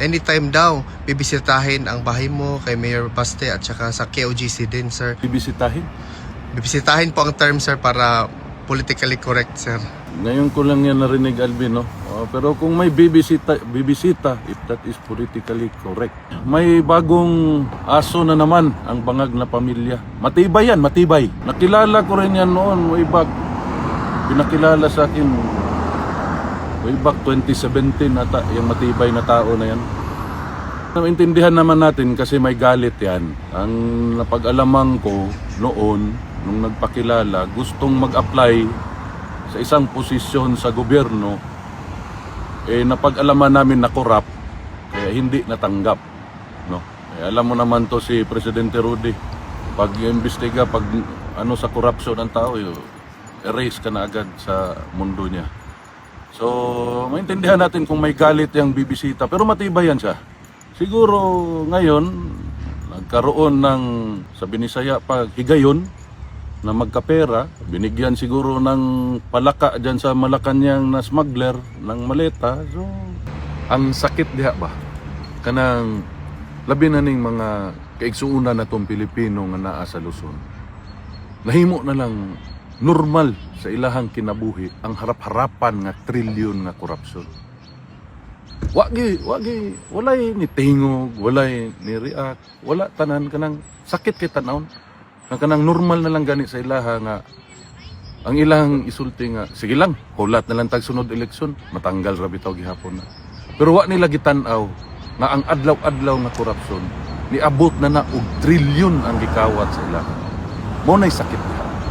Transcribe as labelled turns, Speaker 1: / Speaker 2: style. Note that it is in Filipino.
Speaker 1: anytime daw bibisitahin ang bahay mo kay Mayor Baste at saka sa KOGC din, sir.
Speaker 2: Bibisitahin?
Speaker 1: Bibisitahin po ang term, sir, para politically correct, sir.
Speaker 2: Ngayon ko lang yan narinig, Alvin, no? Pero kung may bibisita, if that is politically correct. May bagong aso na naman ang bangag na pamilya. Matibay yan, matibay. Nakilala ko rin yan noon, way back. Pinakilala sa akin, way back 2017 ata, yung matibay na tao na yan. Naintindihan naman natin kasi may galit yan. Ang napag-alamang ko noon, nung nagpakilala, gustong mag-apply sa isang posisyon sa gobyerno, napag-alaman namin na corrupt, kaya hindi natanggap. No? Alam mo naman to si Presidente Rudy, pag imbestiga, pag sa corruption ng tao, erase ka na agad sa mundo niya. So, maintindihan natin kung may galit yung bibisita, pero matibay yan siya. Siguro ngayon, nagkaroon ng, sa Binisaya pa, higayon, na magkapera, binigyan siguro ng palaka dyan sa Malacanang na smuggler ng maleta. So, ang sakit diha ba? Kanang labi na ning mga kaigsuuna na tong Pilipino nga naa sa Luzon. Nahimo na lang normal sa ilahang kinabuhi ang harap-harapan nga trilyon nga korupsyon. Walay ni tingog, walay ni react, wala tanan kanang sakit kay tanawon. Kanang normal na lang gani sa ilaha nga ang ilang isulti nga sige lang kulat na lang tag sunod eleksyon matanggal ra bitaw gihapon na. Pero wa nila gitan-aw nga ang adlaw-adlaw nga korupsyon niabot na og trilyon ang gikawat sa ilaha. Mo nay sakit.